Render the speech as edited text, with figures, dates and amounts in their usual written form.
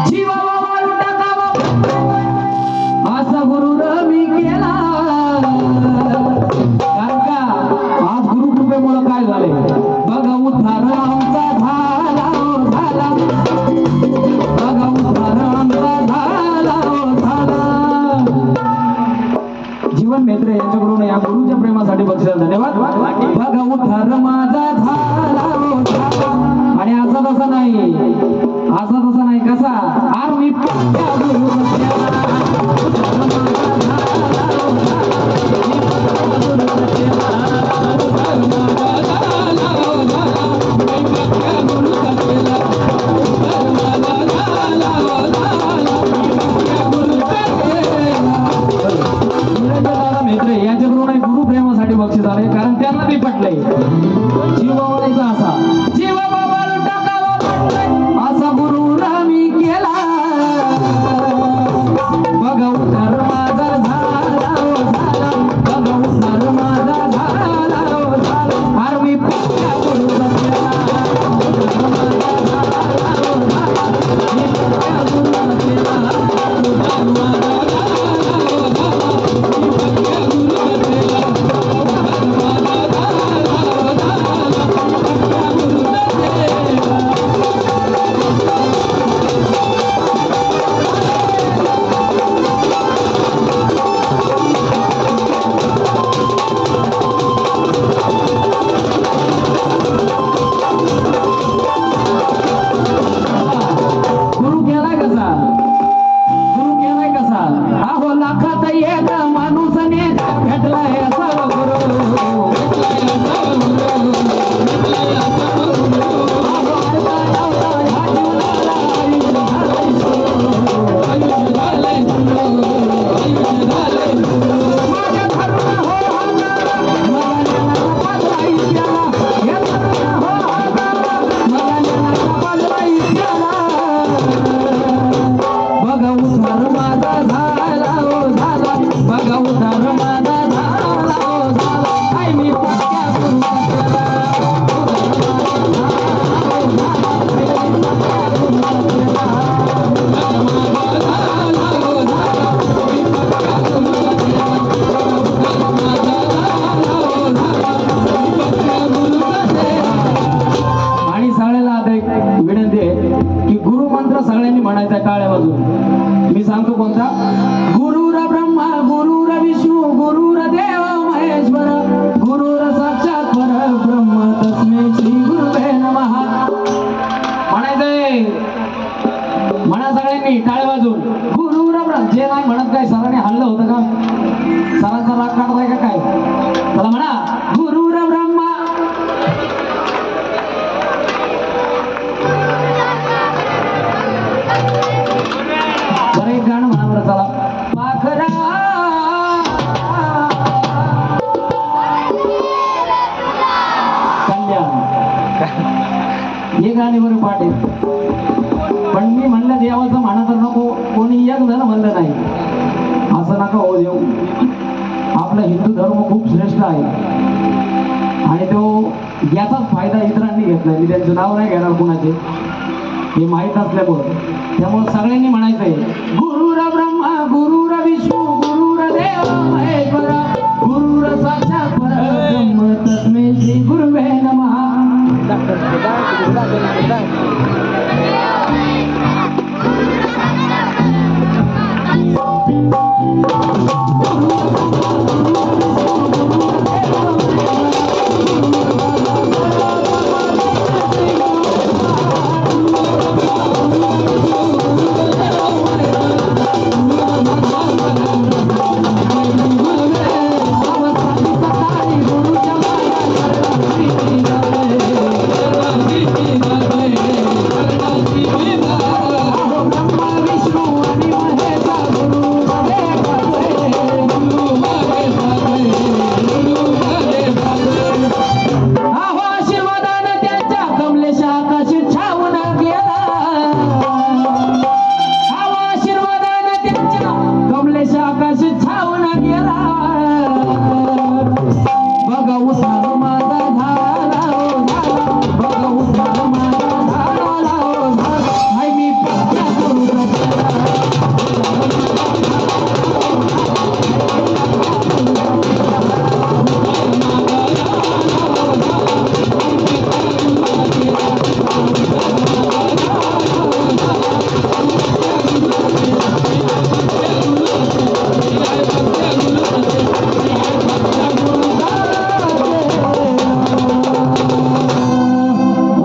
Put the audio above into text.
जीवाला वाळू टाकावा असा गुरु मी केला. कारण का आज गुरु कृपेमुळे काय झाले बघा उद्धार आमचा झाला झाला. बघा उद्धार आमचा झाला झाला. जीवन मित्र यांच्याकडून या गुरुच्या प्रेमासाठी बक्षीस धन्यवाद. बघा उद्धार माझा झाला झाला. आणि असा तसा नाही, असा तसा नाही, कसा आम्ही यांच्याकडून गुरु प्रेमासाठी बक्षीस आले. कारण त्यांना बी पटलंय जीवावाचा असा जीवा असा गुरु मी केला. बघा उद्धार माझा झाला झाला. बघा उद्धार माझा झाला झाला. अरे मी पक्का गुरुचा केला. मी पक्का गुरुचा केला. उद्धार माझा सगळ्यांनी म्हणायचा टाळ्या वाजून. मी सांगतो कोणता. गुरुर ब्रह्मा गुरुर विष्णू गुरुर देव महेश्वर गुरुर साक्षात परब्रह्म तस्मै श्री गुरुवे नमः. म्हणायचंय म्हणा सगळ्यांनी टाळ्या वाजून. गुरुर ब्रह्मा. जे नाही म्हणत काय सरांनी हल्लं होतं का? सरांचा राग काढताय का काय? चला म्हणा गुरुर ब्रह्मा. बरं एक गाणं म्हणा बरं. चला पाखरा कल्याण हे गाणे बरं पाठ आहे. पण मी म्हणलं देवाचं म्हणा तर नको. कोणी एक जण म्हणलं नाही असं नका हो देऊ. आपला हिंदू धर्म खूप श्रेष्ठ आहे आणि तो याचाच फायदा इतरांनी घेतला. मी त्यांचं नाव नाही घेणार कुणाचे, हे माहीत असल्यामुळं. त्यामुळे सगळ्यांनी म्हणायचंय गुरुर ब्रह्मा गुरुर विष्णू गुरुर देव महेश्वर गुरुर साक्षात परब्रह्म तस्मै श्री गुरुवे नमः.